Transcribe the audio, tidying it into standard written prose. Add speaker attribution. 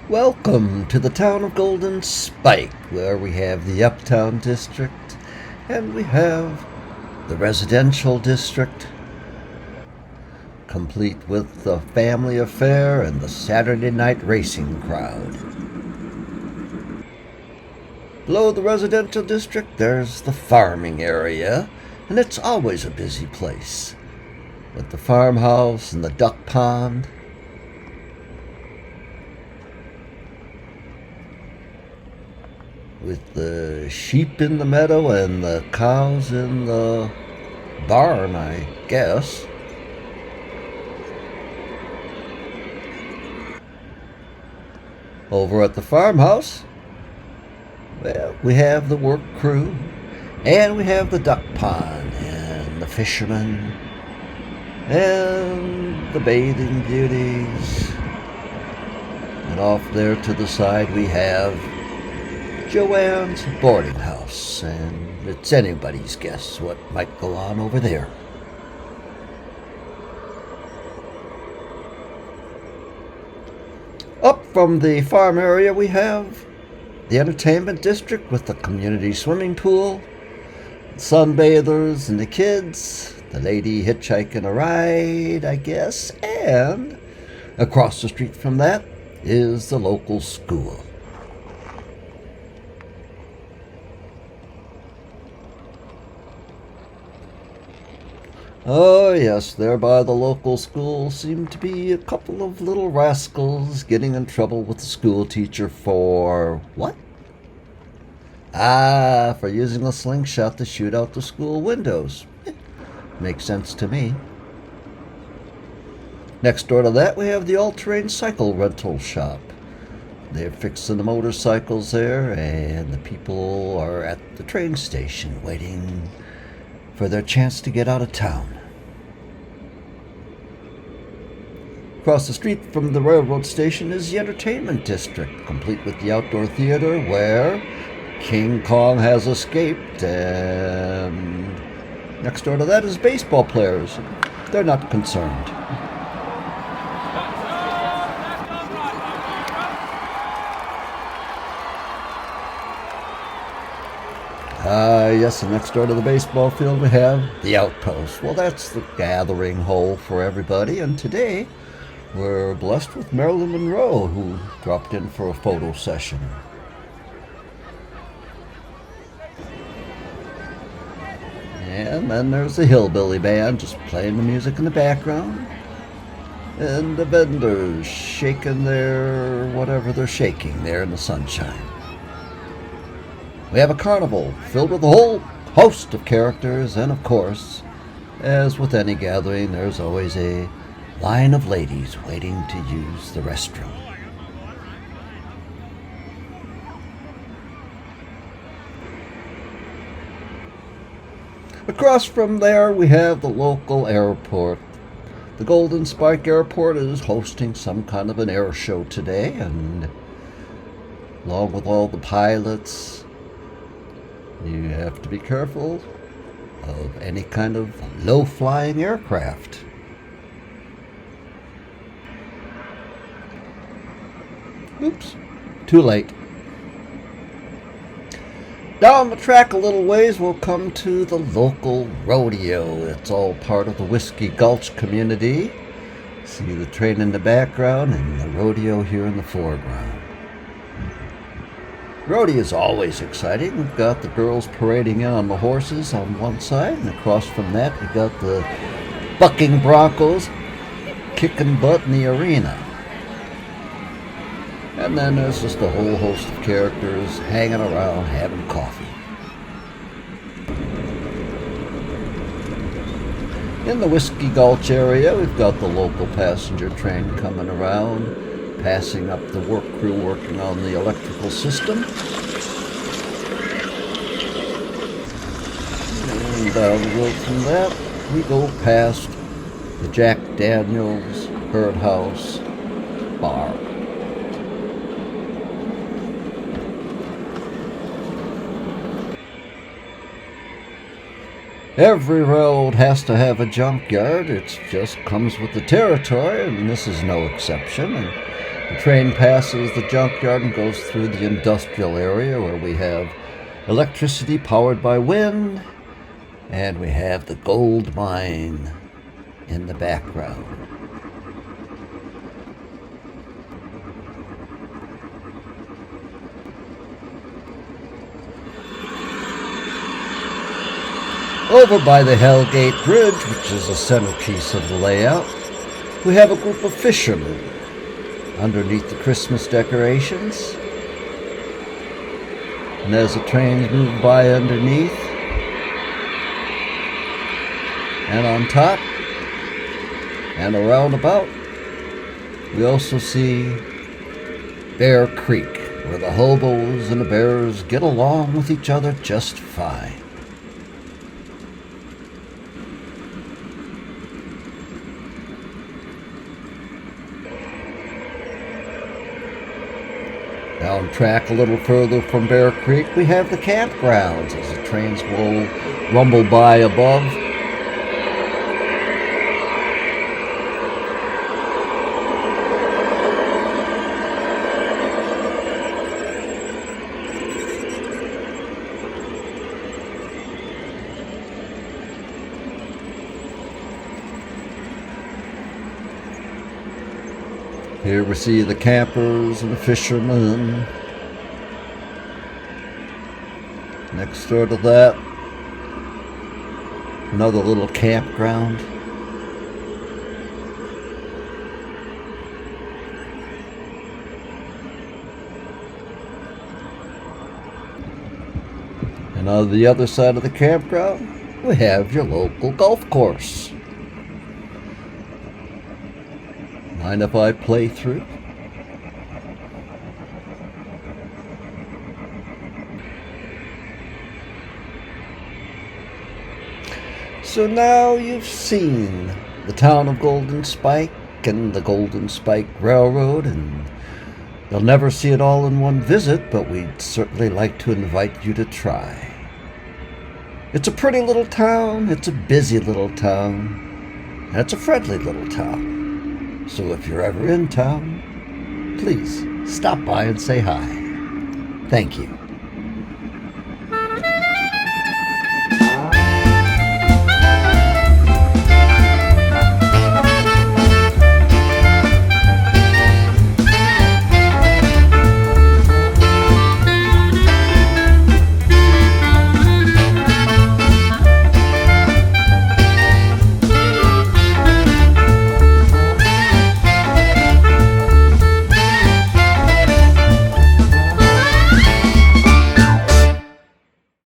Speaker 1: Welcome to the town of Golden Spike, where we have the Uptown District and we have the residential district, complete with the family affair and the Saturday night racing crowd. Below the residential district, there's the farming area, and it's always a busy place, with the farmhouse and the duck pond. With the sheep in the meadow and the cows in the barn, I guess. Over at the farmhouse, well, we have the work crew, and we have the duck pond, and the fishermen, and the bathing beauties. And off there to the side we have Joanne's boarding house, and it's anybody's guess what might go on over there. Up from the farm area we have the entertainment district with the community swimming pool, sunbathers and the kids, the lady hitchhiking a ride, I guess, and across the street from that is the local school. Oh yes, there by the local school seem to be a couple of little rascals getting in trouble with the school teacher for what? For using a slingshot to shoot out the school windows. Makes sense to me. Next door to that we have the all-terrain cycle rental shop. They're fixing the motorcycles there, and the people are at the train station waiting for their chance to get out of town. Across the street from the railroad station is the entertainment district, complete with the outdoor theater where King Kong has escaped, and next door to that is baseball players. They're not concerned. Yes, and next door to the baseball field we have the outpost. Well, that's the gathering hole for everybody, and today we're blessed with Marilyn Monroe, who dropped in for a photo session. And then there's the hillbilly band just playing the music in the background, and the vendors shaking their whatever they're shaking there in the sunshine. We have a carnival filled with a whole host of characters, and of course, as with any gathering, there's always a line of ladies waiting to use the restroom. Across from there, we have the local airport. The Golden Spike Airport is hosting some kind of an air show today, and along with all the pilots, you have to be careful of any kind of low-flying aircraft. Oops, too late. Down the track a little ways, we'll come to the local rodeo. It's all part of the Whiskey Gulch community. See the train in the background and the rodeo here in the foreground. Rodeo is always exciting. We've got the girls parading in on the horses on one side, and across from that we've got the bucking broncos kicking butt in the arena. And then there's just a whole host of characters hanging around having coffee. In the Whiskey Gulch area, we've got the local passenger train coming around, passing up the work crew working on the electrical system. And down the road from that, we go past the Jack Daniels Herd House Bar. Every road has to have a junkyard. It just comes with the territory, and this is no exception. And The train passes the junkyard and goes through the industrial area where we have electricity powered by wind, and we have the gold mine in the background. Over by the Hellgate Bridge, which is the centerpiece of the layout, we have a group of fishermen underneath the Christmas decorations. And as the trains move by underneath and on top and around about, we also see Bear Creek, where the hobos and the bears get along with each other just fine. Down track a little further from Bear Creek, we have the campgrounds as the trains will rumble by above. Here we see the campers and the fishermen. Next door to that, another little campground. And on the other side of the campground, we have your local golf course. Mind if I play through? So now you've seen the town of Golden Spike and the Golden Spike Railroad, and you'll never see it all in one visit, but we'd certainly like to invite you to try. It's a pretty little town, it's a busy little town, and it's a friendly little town. So if you're ever in town, please stop by and say hi. Thank you.